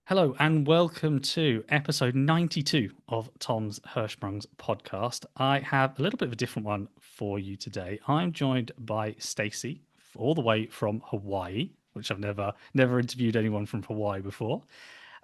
Hello and welcome to episode 92 of Tom's Hirschsprung's podcast. I have a little bit of a different one for you today. I'm joined by Stacey, all the way from Hawaii, which I've never interviewed anyone from Hawaii before.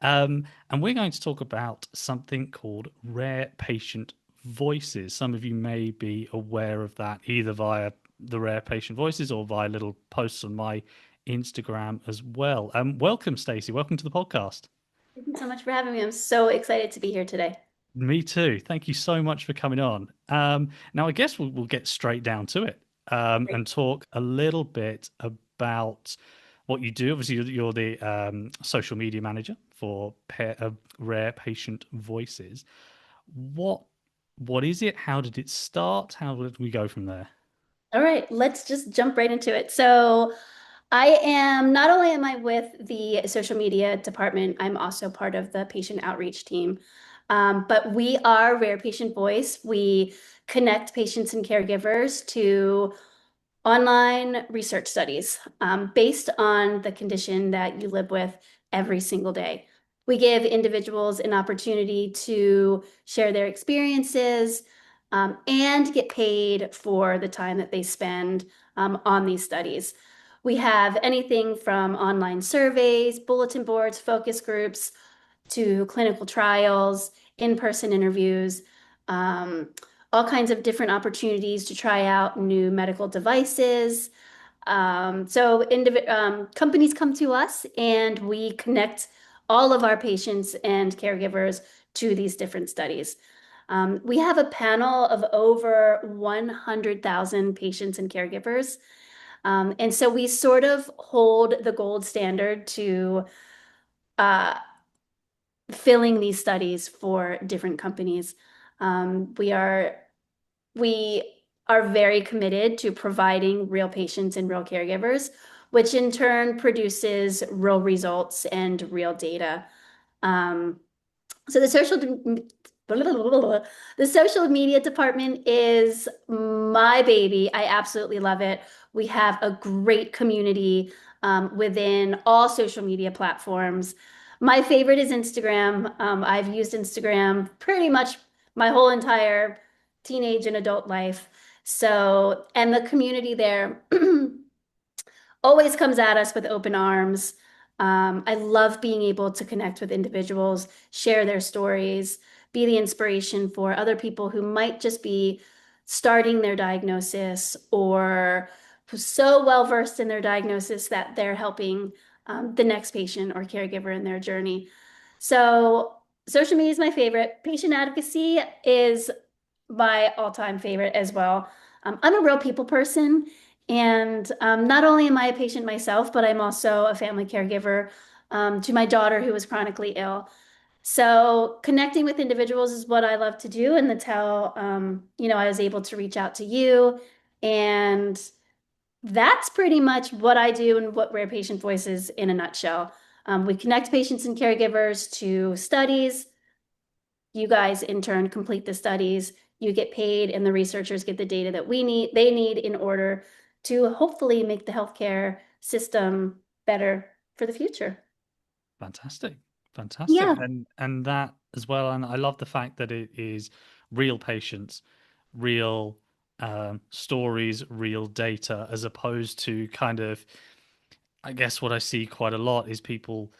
And we're going to talk about something called rare patient voices. Some of you may be aware of that either via the rare patient voices or via little posts on my Instagram as well. Welcome, Stacey. Welcome to the podcast. Thank you so much for having me. I'm so excited to be here today. Me too. Thank you so much for coming on. Now, I guess we'll get straight down to it Great. and talk a little bit about what you do. Obviously, you're the social media manager for Rare Patient Voices. What what is it? How did it start? How did we go from there? All right, let's just jump right into it. So, not only am I with the social media department, I'm also part of the patient outreach team. But we are Rare Patient Voice. We connect patients and caregivers to online research studies based on the condition that you live with every single day. We give individuals an opportunity to share their experiences and get paid for the time that they spend on these studies. We have anything from online surveys, bulletin boards, focus groups, to clinical trials, in-person interviews, um, all kinds of different opportunities to try out new medical devices. Companies come to us and we connect all of our patients and caregivers to these different studies. We have a panel of over 100,000 patients and caregivers. And so we sort of hold the gold standard to uh, filling these studies for different companies. We are very committed to providing real patients and real caregivers, which in turn produces real results and real data. Um, so the social media department is my baby. I absolutely love it. We have a great community within all social media platforms. My favorite is Instagram. I've used Instagram pretty much my whole entire teenage and adult life. So, and the community there always comes at us with open arms. I love being able to connect with individuals, share their stories, be the inspiration for other people who might just be starting their diagnosis or who's so well versed in their diagnosis that they're helping the next patient or caregiver in their journey. So, social media is my favorite. Patient advocacy is my all-time favorite as well. I'm a real people person, and not only am I a patient myself, but I'm also a family caregiver to my daughter who is chronically ill. So connecting with individuals is what I love to do, and that's how I was able to reach out to you, and that's pretty much what I do and what Rare Patient Voice is in a nutshell. We connect patients and caregivers to studies. You guys in turn complete the studies, you get paid, and the researchers get the data that they need in order to hopefully make the healthcare system better for the future. Fantastic. Fantastic. Yeah. And that as well. And I love the fact that it is real patients, real stories, real data, as opposed to kind of, I guess what I see quite a lot is people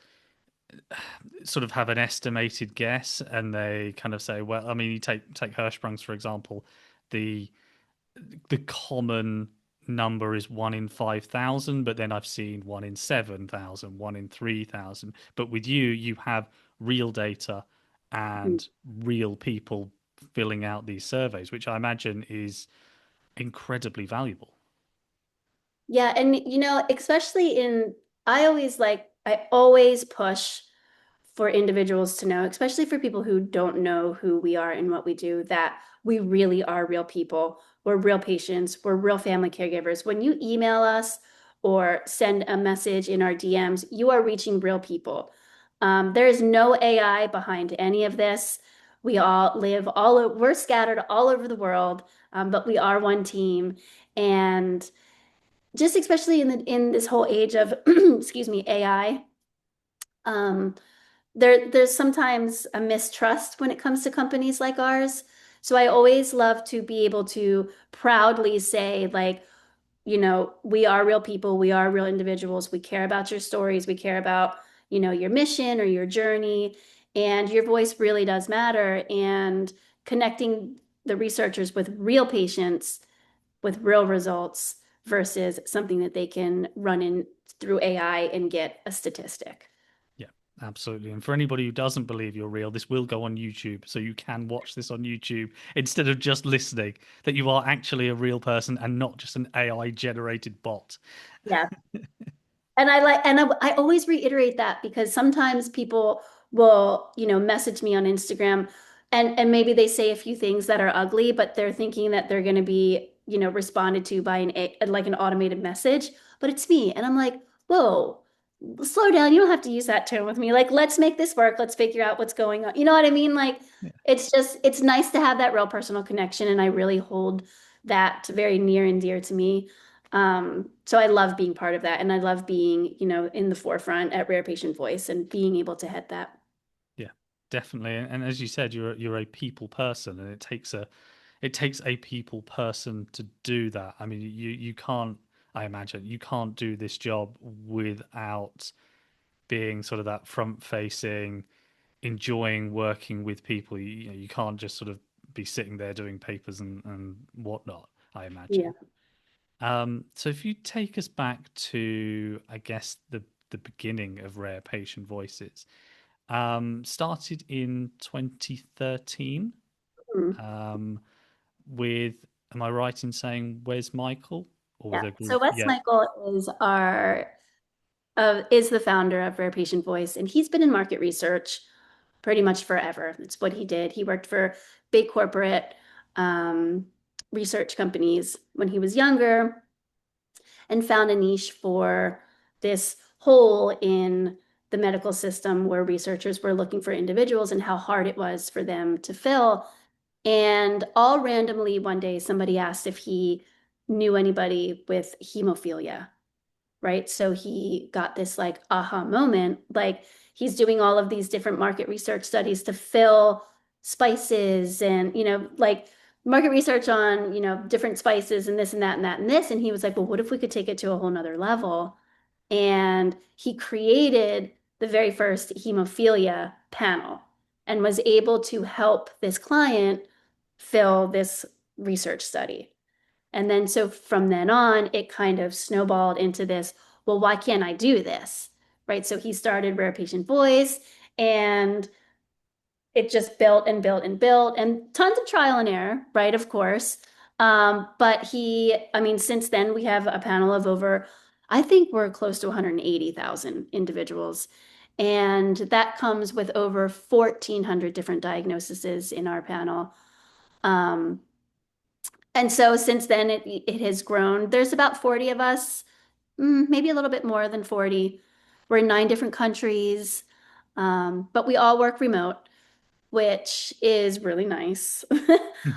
sort of have an estimated guess and they kind of say, well, I mean, you take Hirschsprung's, for example, the the common number is 1 in 5,000, but then I've seen 1 in 7,000, 1 in 3,000. But with you, you have real data and real people filling out these surveys, which I imagine is incredibly valuable. Yeah, and especially I always push for individuals to know, especially for people who don't know who we are and what we do, that we really are real people. We're real patients. We're real family caregivers. When you email us or send a message in our DMs, you are reaching real people. There is no AI behind any of this. We're scattered all over the world, but we are one team. And just especially in this whole age of, excuse me, AI, um, there's sometimes a mistrust when it comes to companies like ours. So I always love to be able to proudly say, like, we are real people, we are real individuals, we care about your stories, we care about, your mission or your journey, and your voice really does matter. And connecting the researchers with real patients with real results versus something that they can run in through AI and get a statistic. Yeah, absolutely. And for anybody who doesn't believe you're real, this will go on YouTube. So you can watch this on YouTube instead of just listening, that you are actually a real person and not just an AI generated bot. Yeah. And I always reiterate that because sometimes people will, message me on Instagram and maybe they say a few things that are ugly, but they're thinking that they're going to be, responded to by like an automated message, but it's me. And I'm like, whoa, slow down. You don't have to use that tone with me. Like, let's make this work. Let's figure out what's going on. You know what I mean? Like, Yeah. it's nice to have that real personal connection. And I really hold that very near and dear to me. So I love being part of that. And I love being, in the forefront at Rare Patient Voice and being able to head that. Yeah, definitely. And as you said, you're a people person, and it takes a people person to do that. I mean, you can't. I imagine you can't do this job without being sort of that front facing, enjoying working with people. You can't just sort of be sitting there doing papers and whatnot, I Yeah. imagine. So if you take us back to, I guess, the beginning of Rare Patient Voices, started in 2013, Mhm. um, with, am I right in saying, Where's Michael? Or with Yeah. a So group? Wes Yeah. Michael is the founder of Rare Patient Voice, and he's been in market research pretty much forever. It's what he did. He worked for big corporate um, research companies when he was younger and found a niche for this hole in the medical system where researchers were looking for individuals and how hard it was for them to fill. And all randomly, one day, somebody asked if he knew anybody with hemophilia, right? So he got this like aha moment. Like he's doing all of these different market research studies to fill spices and, like market research on, different spices and this and that and that and this. And he was like, well, what if we could take it to a whole nother level? And he created the very first hemophilia panel and was able to help this client fill this research study. And then so from then on, it kind of snowballed into this, well, why can't I do this? Right. So he started Rare Patient Voice and it just built and built and built and tons of trial and error, right? Of course. But I mean, since then we have a panel of over, I think we're close to 180,000 individuals. And that comes with over 1,400 different diagnoses in our panel. Um, and so since then, it has grown. There's about 40 of us, maybe a little bit more than 40. We're in 9 different countries, but we all work remote, which is really nice.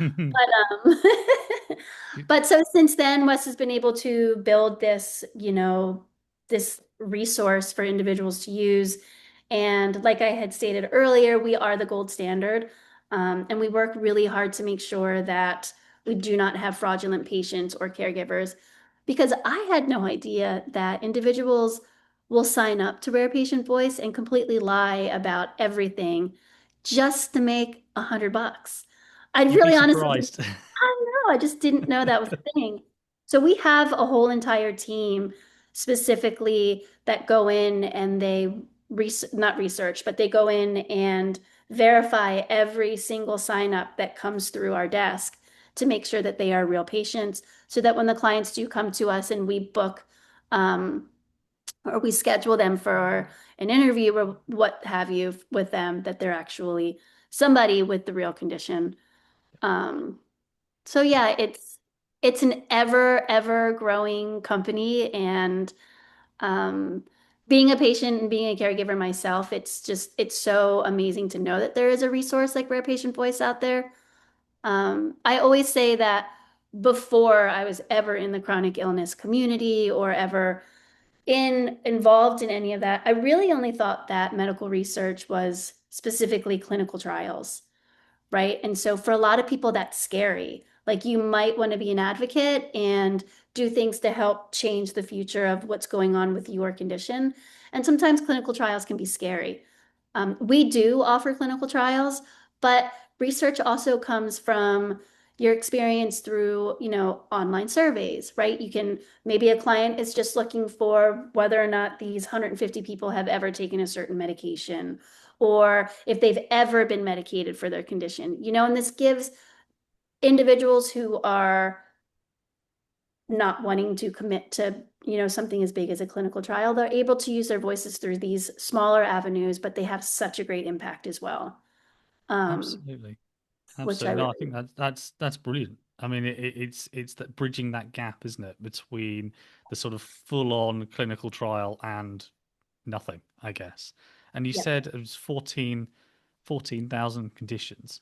Um, but so since then, Wes has been able to build this, this resource for individuals to use. And like I had stated earlier, we are the gold standard. And we work really hard to make sure that we do not have fraudulent patients or caregivers because I had no idea that individuals will sign up to Rare Patient Voice and completely lie about everything just to make $100. I You'd be really honestly didn't. surprised. I know, I just didn't know that was a thing. So we have a whole entire team specifically that go in and they not research, but they go in and verify every single sign up that comes through our desk to make sure that they are real patients so that when the clients do come to us and we book um, or we schedule them for an interview or what have you with them, that they're actually somebody with the real condition. Um, so yeah, it's an ever growing company and um being a patient and being a caregiver myself, it's so amazing to know that there is a resource like Rare Patient Voice out there. I always say that before I was ever in the chronic illness community or ever involved in any of that. I really only thought that medical research was specifically clinical trials, right? And so for a lot of people, that's scary. Like you might want to be an advocate and do things to help change the future of what's going on with your condition. And sometimes clinical trials can be scary. We do offer clinical trials, but research also comes from your experience through, online surveys, right? You can, maybe a client is just looking for whether or not these 150 people have ever taken a certain medication, or if they've ever been medicated for their condition, and this gives individuals who are not wanting to commit to, something as big as a clinical trial, they're able to use their voices through these smaller avenues, but they have such a great impact as well. Absolutely. Which I Absolutely. No, I think really, that's brilliant. I mean, it's that bridging that gap, isn't it, between the sort of full-on clinical trial and nothing, I guess. And you yeah. said it was 14,000 conditions.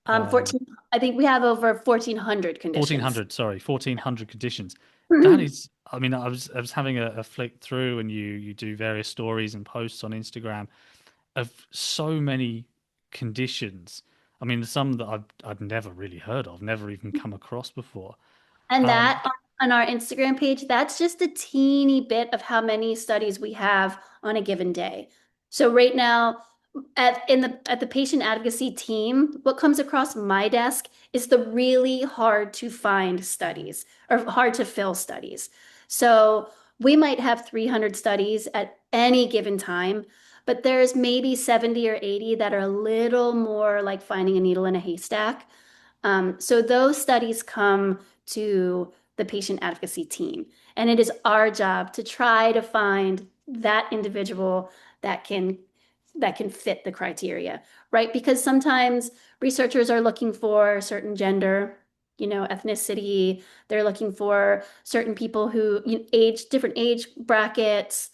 14, I think we have over 1,400 conditions. 1,400, sorry, 1,400 conditions. That is, I mean, I was having a flick through, and you do various stories and posts on Instagram of so many conditions. I mean, some that I'd never really heard of, never even come across before. And Um, that on our Instagram page, that's just a teeny bit of how many studies we have on a given day. So right now, at the patient advocacy team, what comes across my desk is the really hard to find studies or hard to fill studies. So we might have 300 studies at any given time, but there's maybe 70 or 80 that are a little more like finding a needle in a haystack. So those studies come to the patient advocacy team, and it is our job to try to find that individual that can fit the criteria, right? Because sometimes researchers are looking for a certain gender, ethnicity. They're looking for certain people who different age brackets.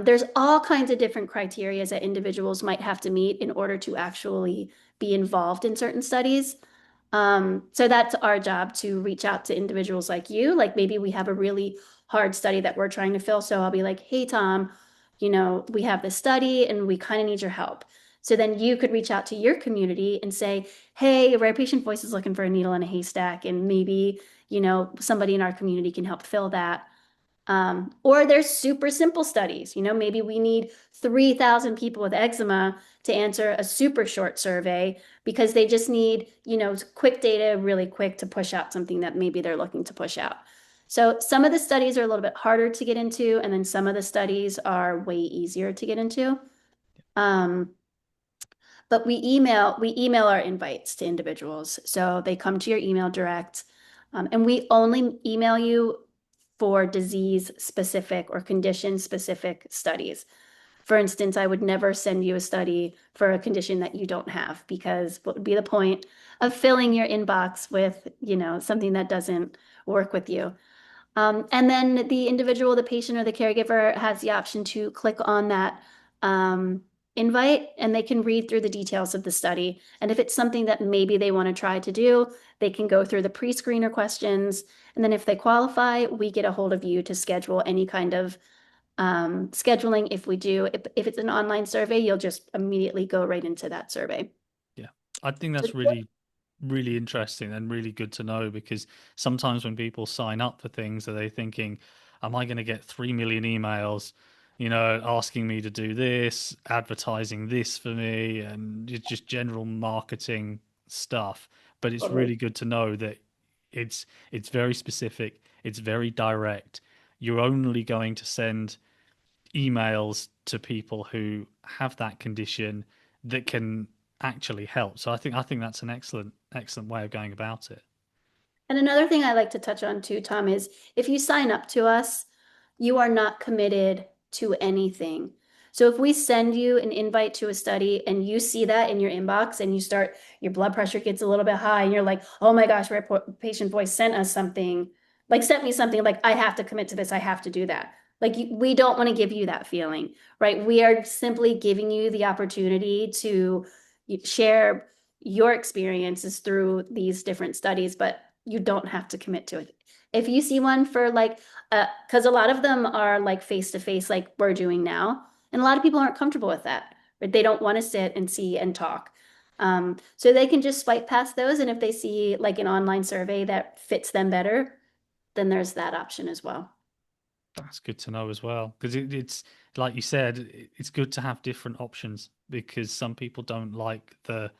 There's all kinds of different criteria that individuals might have to meet in order to actually be involved in certain studies. So that's our job to reach out to individuals like you. Like maybe we have a really hard study that we're trying to fill. So I'll be like, hey, Tom, we have this study and we kind of need your help. So then you could reach out to your community and say, hey, Rare Patient Voice is looking for a needle in a haystack. And maybe, somebody in our community can help fill that. Or there's super simple studies. Maybe we need 3,000 people with eczema to answer a super short survey because they just need, quick data really quick to push out something that maybe they're looking to push out. So some of the studies are a little bit harder to get into, and then some of the studies are way easier to get into. Um, but we email our invites to individuals. So they come to your email direct. And we only email you for disease specific or condition specific studies. For instance, I would never send you a study for a condition that you don't have, because what would be the point of filling your inbox with, something that doesn't work with you? And then the individual, the patient or the caregiver has the option to click on that invite, and they can read through the details of the study. And if it's something that maybe they want to try to do, they can go through the pre-screener questions. And then if they qualify, we get a hold of you to schedule any kind of scheduling. If we do, if it's an online survey, you'll just immediately go right into that survey. yeah, I think So that's really, really interesting and really good to know, because sometimes when people sign up for things, are they thinking, am I going to get 3 million emails, asking me to do this, advertising this for me, and it's just general marketing stuff. But it's totally. really good to know that it's very specific, it's very direct. You're only going to send emails to people who have that condition that can actually help. So I think that's an excellent way of going about it. And another thing I like to touch on too, Tom, is if you sign up to us, you are not committed to anything. So if we send you an invite to a study and you see that in your inbox and your blood pressure gets a little bit high and you're like, oh my gosh, Patient Voice sent us something, like sent me something like I have to commit to this, I have to do that. Like we don't want to give you that feeling, right? We are simply giving you the opportunity to share your experiences through these different studies, but you don't have to commit to it. If you see one for like, because a lot of them are like face to face, like we're doing now, and a lot of people aren't comfortable with that, right? They don't want to sit and see and talk. So they can just swipe past those, and if they see like an online survey that fits them better, then there's that option as well. That's good to know as well, because it's like you said, it's good to have different options because some people don't like the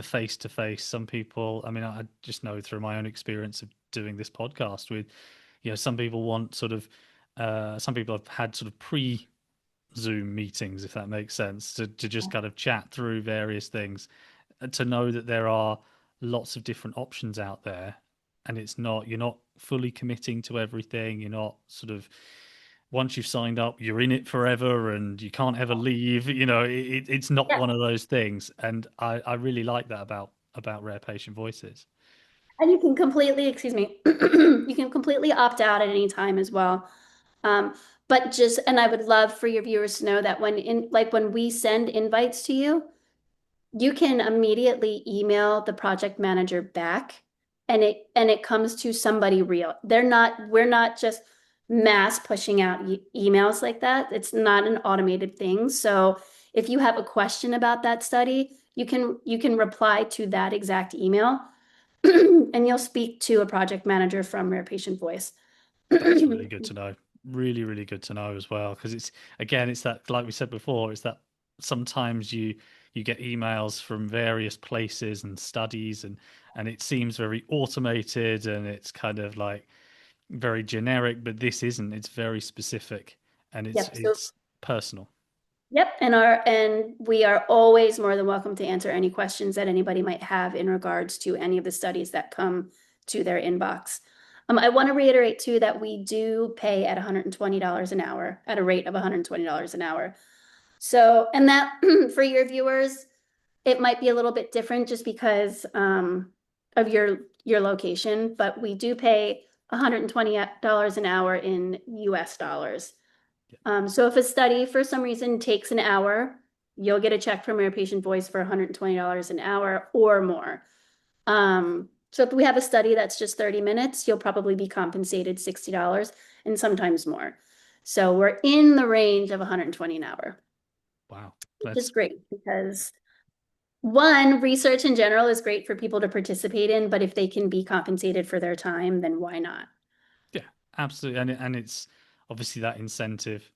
face to face. Some people, I mean, I just know through my own experience of doing this podcast with, some people want sort of, some people have had sort of pre Zoom meetings, if that makes sense, to just kind of chat through various things, to know that there are lots of different options out there, and you're not fully committing to everything. You're not sort of once you've signed up, you're in it forever and you can't ever leave. It's not Yeah. one of those things, and I really like that about Rare Patient Voices. And you can completely, excuse me, you can completely opt out at any time as well. Um, but just, and I would love for your viewers to know that when we send invites to you, you can immediately email the project manager back and it comes to somebody real. We're not just mass pushing out emails like that. It's not an automated thing. So if you have a question about that study, you can reply to that exact email and you'll speak to a project manager from Rare Patient Voice. That's really good to know. Really, really good to know as well. Because it's that, like we said before, it's that sometimes you get emails from various places and studies, and it seems very automated and it's kind of like very generic, but this isn't. It's very specific and it's Yep. So it's personal. yep, and we are always more than welcome to answer any questions that anybody might have in regards to any of the studies that come to their inbox. I want to reiterate too that we do pay at $120 an hour, at a rate of $120 an hour. So, and that for your viewers, it might be a little bit different just because of your location, but we do pay $120 an hour in US dollars. Yeah, So if a study for some reason takes an hour, you'll get a check from your patient voice for $120 an hour or more. So if we have a study that's just 30 minutes, you'll probably be compensated $60 and sometimes more. So we're in the range of 120 an hour, wow, which is that's great because one, research in general is great for people to participate in, but if they can be compensated for their time, then why not? yeah, absolutely, and it's obviously that incentive.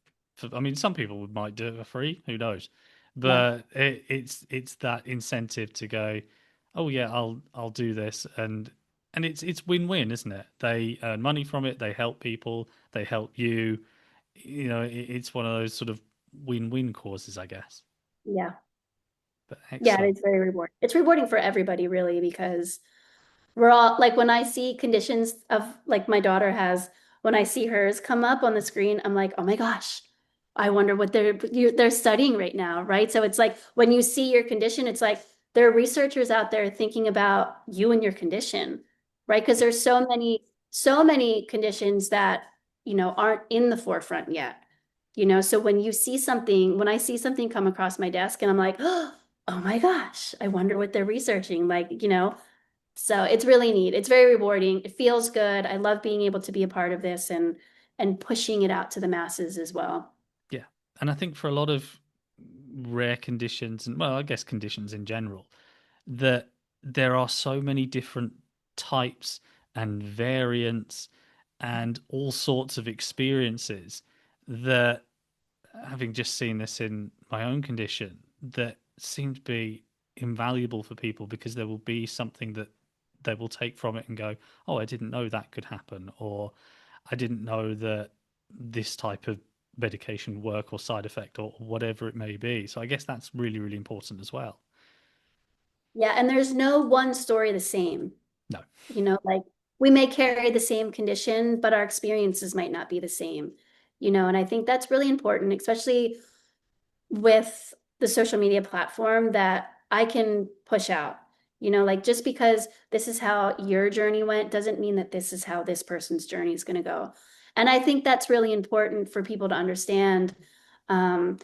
I mean, some people might do it for free. Who knows? Yeah. But it's that incentive to go. Oh yeah, I'll do this, and it's win-win, isn't it? They earn money from it. They help people. They help you. It's one of those sort of win-win causes, I guess. Yeah. But Yeah, excellent. it's very rewarding. It's rewarding for everybody, really, because we're all like when I see conditions of like my daughter has, when I see hers come up on the screen, I'm like, oh my gosh, I wonder what they're studying right now, right? So it's like when you see your condition, it's like there are researchers out there thinking about you and your condition, right? Because Yeah, there's so many conditions that, aren't in the forefront yet. So when I see something come across my desk and I'm like, oh my gosh, I wonder what they're researching, like, so it's really neat. It's very rewarding. It feels good. I love being able to be a part of this and pushing it out to the masses as well. yeah, and I think for a lot of rare conditions, and well, I guess conditions in general, that there are so many different types and variants and all sorts of experiences that, having just seen this in my own condition, that seem to be invaluable for people because there will be something that they will take from it and go, oh, I didn't know that could happen, or I didn't know that this type of medication work or side effect or whatever it may be. So I guess that's really, really important as well. Yeah, and there's no one story the same. No. Like we may carry the same condition, but our experiences might not be the same. And I think that's really important, especially with the social media platform that I can push out. Like just because this is how your journey went doesn't mean that this is how this person's journey is going to go. And I think that's really important for people to understand. Um,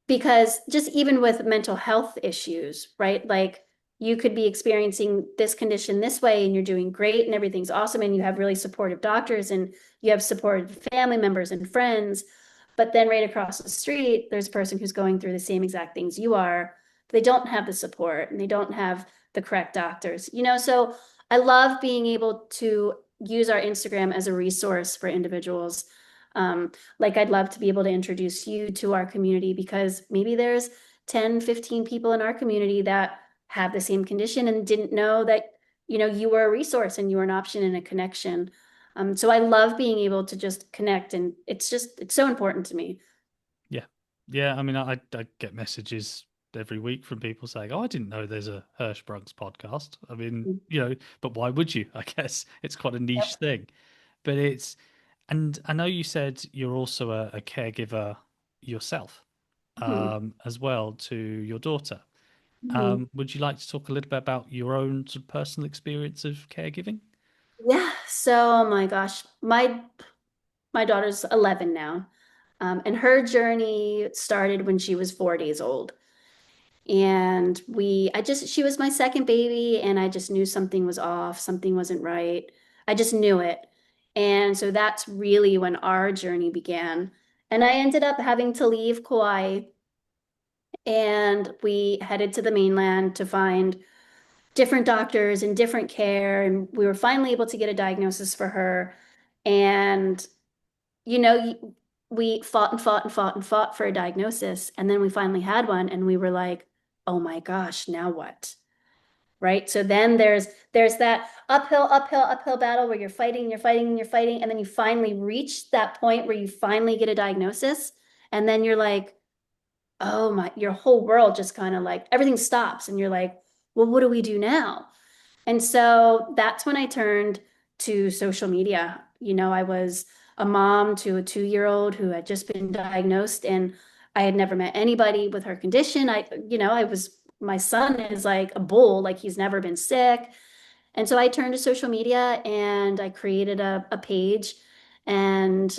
because just even with mental health issues, right? Like, you could be experiencing this condition this way and you're doing great and everything's awesome and you have really supportive doctors and you have supportive family members and friends. But then right across the street, there's a person who's going through the same exact things you are. They don't have the support and they don't have the correct doctors, so I love being able to use our Instagram as a resource for individuals. Like I'd love to be able to introduce you to our community because maybe there's 10, 15 people in our community that have the same condition and didn't know that, you were a resource and you were an option and a connection. So I love being able to just connect and it's so important to me. Yeah. Yeah. I mean, I get messages every week from people saying, "Oh, I didn't know there's a Hirschsprung's podcast." I mean, but why would you? I guess it's quite a niche Yep. thing. But and I know you said you're also a caregiver yourself, Mhm. as well to your daughter. Mhm. Would you like to talk a little bit about your own sort of personal experience of caregiving? Yeah. So, oh my gosh, my daughter's 11 now. And her journey started when she was 4 days old. And she was my second baby, and I just knew something was off, something wasn't right. I just knew it. And so that's really when our journey began. And I ended up having to leave Kauai, and we headed to the mainland to find different doctors and different care. And we were finally able to get a diagnosis for her. And you know, we fought and fought and fought and fought for a diagnosis. And then we finally had one and we were like, oh my gosh, now what? Right. So then there's that uphill battle where you're fighting, you're fighting, you're fighting, and then you finally reach that point where you finally get a diagnosis. And then you're like, oh my, your whole world just kind of like everything stops and you're like, well, what do we do now? And so that's when I turned to social media. I was a mom to a 2-year-old who had just been diagnosed, and I had never met anybody with her condition. My son is like a bull, like he's never been sick. And so I turned to social media and I created a page, and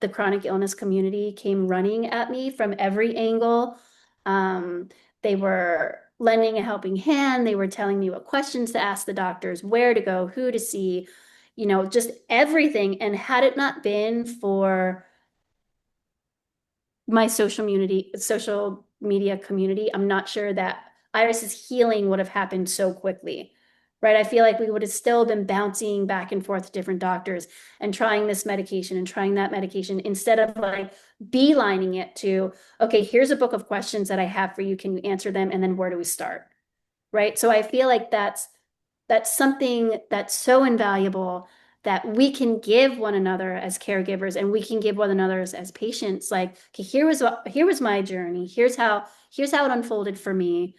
the chronic illness community came running at me from every angle. Um, they were lending a helping hand. They were telling me what questions to ask the doctors, where to go, who to see, just everything. And had it not been for my social media community, I'm not sure that Iris's healing would have happened so quickly. Right. I feel like we would have still been bouncing back and forth to different doctors and trying this medication and trying that medication instead of like beelining it to, okay, here's a book of questions that I have for you. Can you answer them? And then where do we start? Right. So I feel like that's something that's so invaluable that we can give one another as caregivers and we can give one another as patients. Like, okay, here was my journey. Here's how it unfolded for me.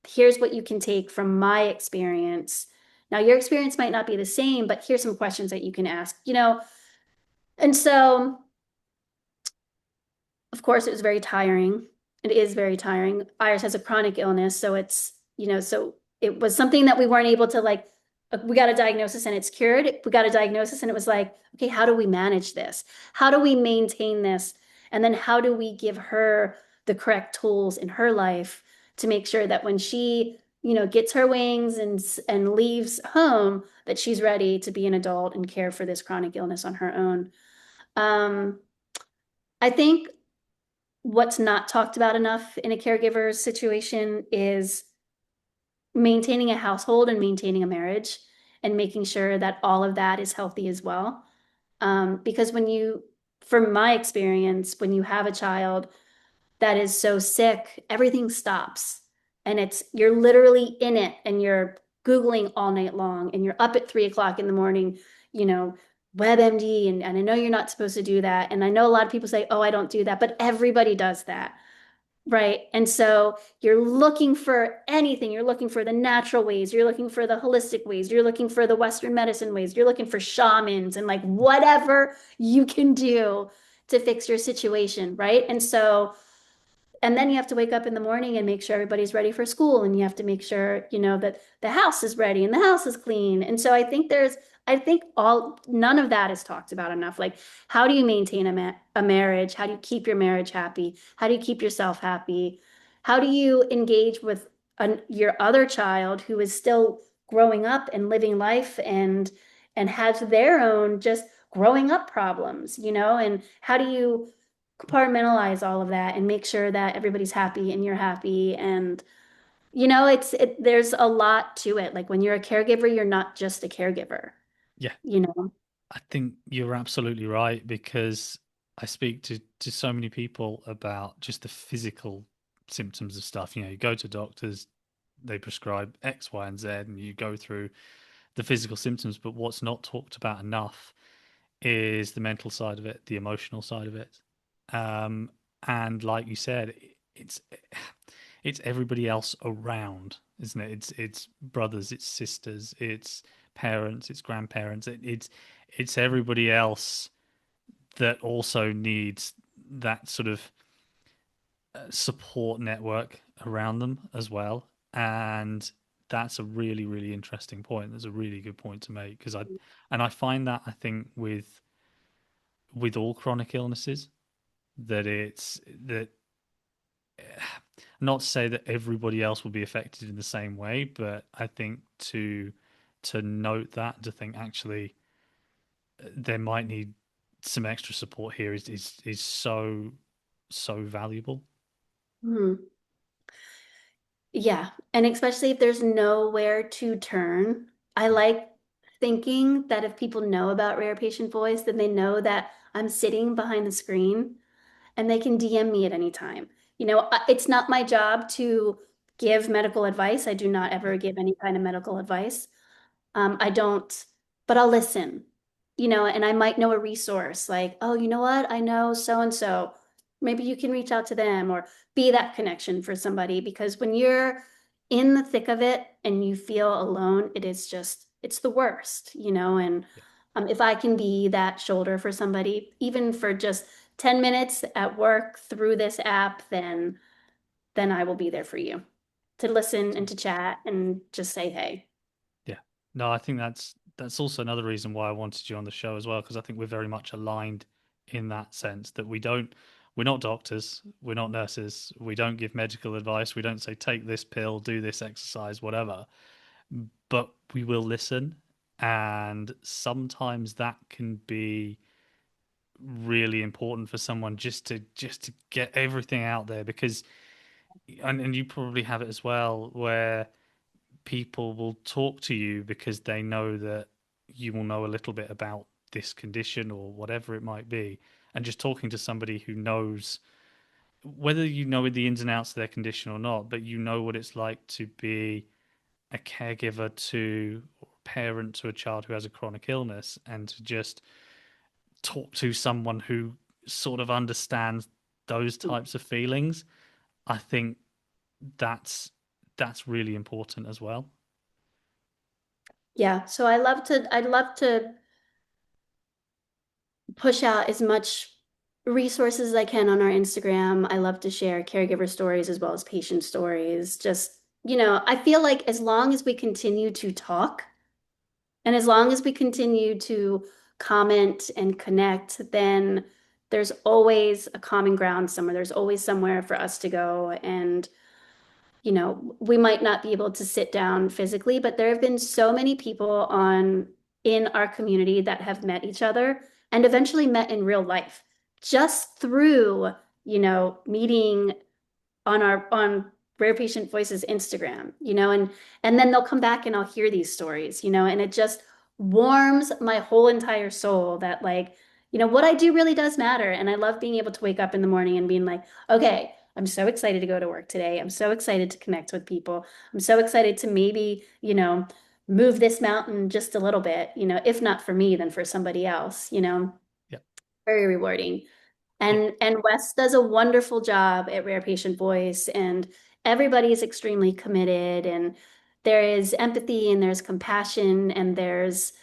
Here's what you can take from my experience. Now, your experience might not be the same, but here's some questions that you can ask, And so of course, it was very tiring. It is very tiring. Iris has a chronic illness, so so it was something that we weren't able to like. We got a diagnosis and it's cured. We got a diagnosis and it was like, okay, how do we manage this? How do we maintain this? And then how do we give her the correct tools in her life to make sure that when she, gets her wings and leaves home, that she's ready to be an adult and care for this chronic illness on her own. Um, I think what's not talked about enough in a caregiver situation is maintaining a household and maintaining a marriage and making sure that all of that is healthy as well. Because from my experience, when you have a child that is so sick, everything stops and you're literally in it and you're Googling all night long and you're up at 3 o'clock in the morning, you know, WebMD. And I know you're not supposed to do that. And I know a lot of people say, oh, I don't do that, but everybody does that. Right. And so you're looking for anything. You're looking for the natural ways. You're looking for the holistic ways. You're looking for the Western medicine ways. You're looking for shamans and like whatever you can do to fix your situation. Right. And then you have to wake up in the morning and make sure everybody's ready for school. And you have to make sure, that the house is ready and the house is clean. And so I think none of that is talked about enough. Like, how do you maintain a marriage? How do you keep your marriage happy? How do you keep yourself happy? How do you engage with your other child who is still growing up and living life and has their own just growing up problems, and how do you compartmentalize all of that and make sure that everybody's happy and you're happy and there's a lot to it. Like when you're a caregiver, you're not just a caregiver, Yeah, you know. I think you're absolutely right because I speak to so many people about just the physical symptoms of stuff. You go to doctors, they prescribe X, Y, and Z, and you go through the physical symptoms. But what's not talked about enough is the mental side of it, the emotional side of it. Um, and like you said, it's everybody else around, isn't it? It's brothers, it's sisters, it's parents, it's grandparents. It's everybody else that also needs that sort of support network around them as well. And that's a really, really interesting point. That's a really good point to make because I find that I think with all chronic illnesses that it's that not to say that everybody else will be affected in the same way, but I think to note that to think actually there might need some extra support here is so valuable. Mhm. Yeah, and especially if there's nowhere to turn. I Yeah, like thinking that if people know about Rare Patient Voice, then they know that I'm sitting behind the screen and they can DM me at any time. It's not my job to give medical advice. I do not yeah, ever give any kind of medical advice. I don't, but I'll listen, and I might know a resource like, oh, you know what? I know so and so. Maybe you can reach out to them or be that connection for somebody because when you're in the thick of it and you feel alone, it's the worst, and yeah. if I can be that shoulder for somebody, even for just 10 minutes at work through this app, then I will be there for you to listen and to chat and just say hey. Yeah. No, I think that's also another reason why I wanted you on the show as well, because I think we're very much aligned in that sense that we're not doctors, we're not nurses, we don't give medical advice, we don't say take this pill, do this exercise, whatever, but we will listen. And sometimes that can be really important for someone just to get everything out there because and you probably have it as well where people will talk to you because they know that you will know a little bit about this condition or whatever it might be. And just talking to somebody who knows whether you know the ins and outs of their condition or not, but you know what it's like to be a caregiver to or parent to a child who has a chronic illness and to just talk to someone who sort of understands those types of feelings. I think that's that's really important as well. Yeah, so I'd love to push out as much resources as I can on our Instagram. I love to share caregiver stories as well as patient stories. Just, I feel like as long as we continue to talk and as long as we continue to comment and connect, then there's always a common ground somewhere. There's always somewhere for us to go. And we might not be able to sit down physically, but there have been so many people in our community that have met each other and eventually met in real life just through, meeting on Rare Patient Voices Instagram, and then they'll come back and I'll hear these stories, and it just warms my whole entire soul that like, what I do really does matter. And I love being able to wake up in the morning and being like, okay, I'm so excited to go to work today. I'm so excited to connect with people. I'm so excited to maybe, move this mountain just a little bit, if not for me, then for somebody else, Yeah, very rewarding. yeah, And Wes does a wonderful job at Rare Patient Voice, and everybody is extremely committed, and there is empathy, and there's compassion, and there's,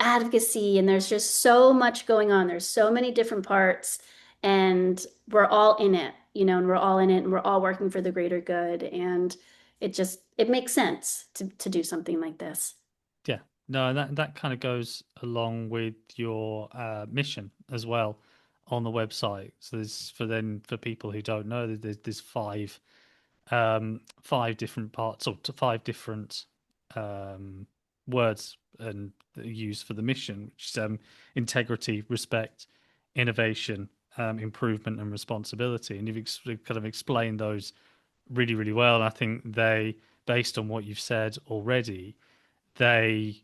advocacy, and there's just so much going on. There's so many different parts, and we're all in it, and we're all in it, and we're all working for the greater good, and it makes sense to do something like this. yeah. No, that kind of goes along with your mission as well on the website. So there's for people who don't know, there's five five different parts or to five different um, words and used for the mission, which is integrity, respect, innovation, improvement, and responsibility. And you've kind of explained those really, really well. And I think based on what you've said already, they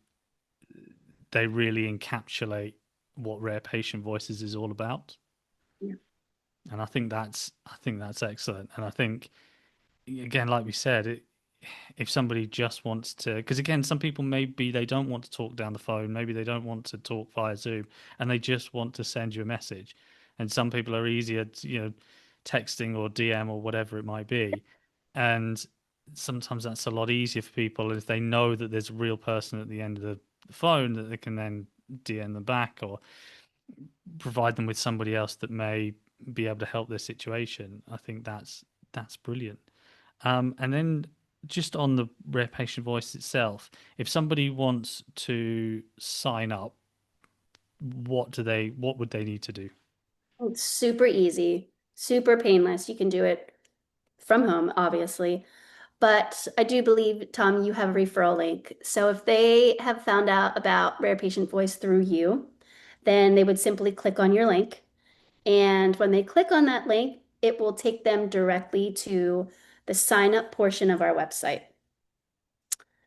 they really encapsulate what Rare Patient Voices is all about. Yeah. And I think that's excellent. And I think again, like we said, if somebody just wants to, because again, some people maybe they don't want to talk down the phone, maybe they don't want to talk via Zoom, and they just want to send you a message. And some people are easier, texting or DM or whatever it might be. And sometimes that's a lot easier for people if they know that there's a real person at the end of the phone that they can then DM them back or provide them with somebody else that may be able to help their situation. I think that's brilliant. And then just on the Rare Patient Voice itself, if somebody wants to sign up, what would they need to do? It's super easy, super painless. You can do it from home, obviously. But I do believe, Tom, you have a referral link. So if they have found out about Rare Patient Voice through you, then they would simply click on your link. And when they click on that link, it will take them directly to the sign up portion of our website.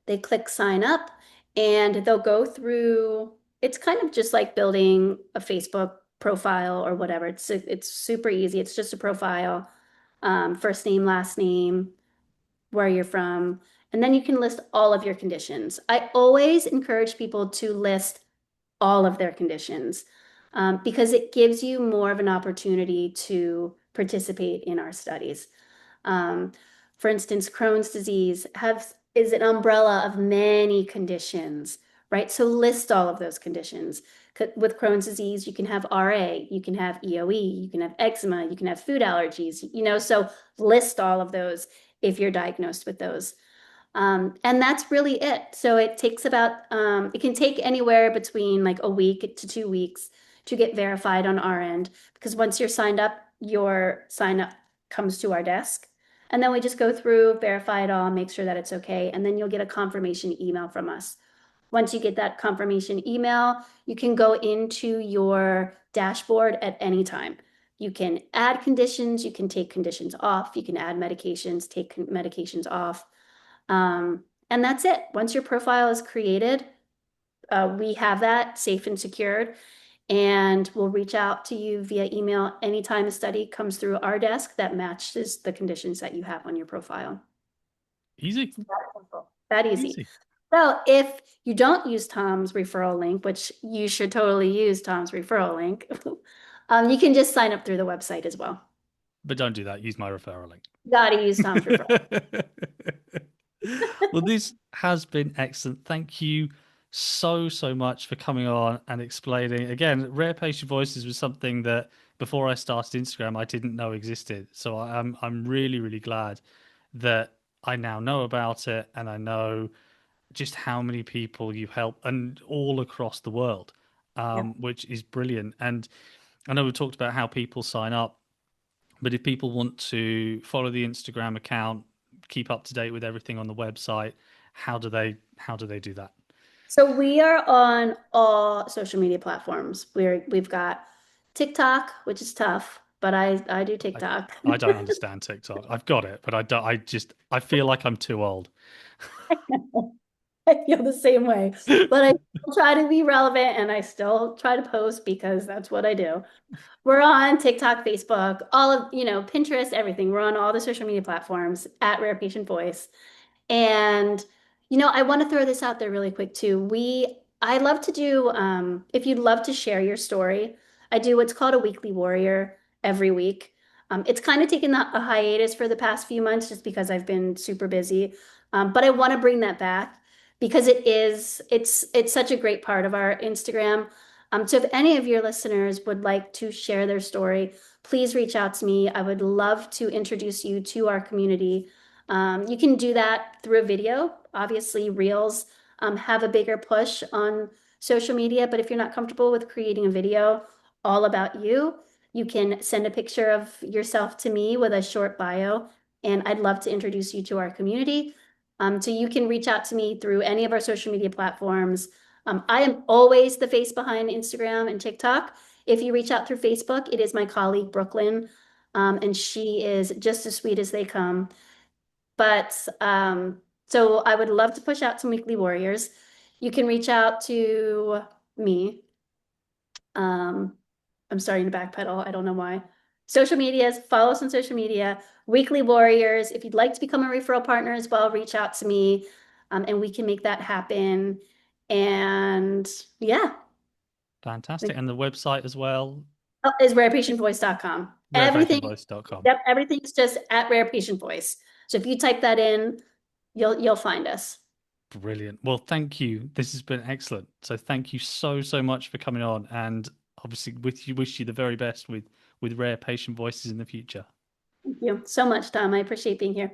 They click sign up and they'll go through, it's kind of just like building a Facebook profile or whatever. It's super easy. It's just a profile, first name, last name, where you're from, and then you can list all of your conditions. I always encourage people to list all of their conditions because it gives you more of an opportunity to participate in our studies. Um, for instance, Crohn's disease is an umbrella of many conditions, right? So list all of those conditions. With Crohn's disease, you can have RA, you can have EOE, you can have eczema, you can have food allergies, so list all of those if you're diagnosed with those. And that's really it. So it can take anywhere between like a week to 2 weeks to get verified on our end. Because once you're signed up, your sign up comes to our desk. And then we just go through, verify it all, make sure that it's okay. And then you'll get a confirmation email from us. Once you get that confirmation email, you can go into your dashboard at any time. You can add conditions, you can take conditions off, you can add medications, take medications off. And that's it. Once your profile is created, we have that safe and secured, and we'll reach out to you via email anytime a study comes through our desk that matches the conditions that you have on your profile. Easy, It's that simple, that easy. easy. So if you don't use Tom's referral link, which you should totally use Tom's referral link, you can just sign up through the website as well. But don't do that. Use my referral link. Gotta use Tom's referral. Well, this has been excellent. Thank you so, so much for coming on and explaining. Again, Rare Patient Voices was something that before I started Instagram, I didn't know existed. So I'm really, really glad that I now know about it and I know just how many people you help and all across the world, Yeah. which is brilliant. And I know we talked about how people sign up, but if people want to follow the Instagram account, keep up to date with everything on the website, how do they do that? So we are on all social media platforms. We've got TikTok, which is tough, but I do I TikTok. I don't understand TikTok. I've got it, but I don't. I feel like I'm too old. I feel the same way, but I still try to be relevant and I still try to post because that's what I do. We're on TikTok, Facebook, all of, Pinterest, everything. We're on all the social media platforms at Rare Patient Voice. And, I want to throw this out there really quick too. I love to do, if you'd love to share your story, I do what's called a weekly warrior every week. It's kind of taken a hiatus for the past few months just because I've been super busy. But I want to bring that back because it's such a great part of our Instagram. So if any of your listeners would like to share their story, please reach out to me. I would love to introduce you to our community. You can do that through a video. Obviously, Reels have a bigger push on social media, but if you're not comfortable with creating a video all about you, you can send a picture of yourself to me with a short bio, and I'd love to introduce you to our community. So you can reach out to me through any of our social media platforms. I am always the face behind Instagram and TikTok. If you reach out through Facebook, it is my colleague Brooklyn, and she is just as sweet as they come. But so I would love to push out some weekly warriors. You can reach out to me. Um, I'm starting to backpedal. I don't know why. Social medias, follow us on social media. Weekly Warriors. If you'd like to become a referral partner as well, reach out to me, and we can make that happen. And yeah, Fantastic. And the website as well, is rarepatientvoice.com. Everything, rarepatientvoice.com. yep, everything's just at Rare Patient Voice. So if you type that in, you'll find us. Brilliant. Well, thank you. This has been excellent. So thank you so, so much for coming on. And obviously with you wish you the very best with Rare Patient Voices in the future. Thank you so much, Tom. I appreciate being here.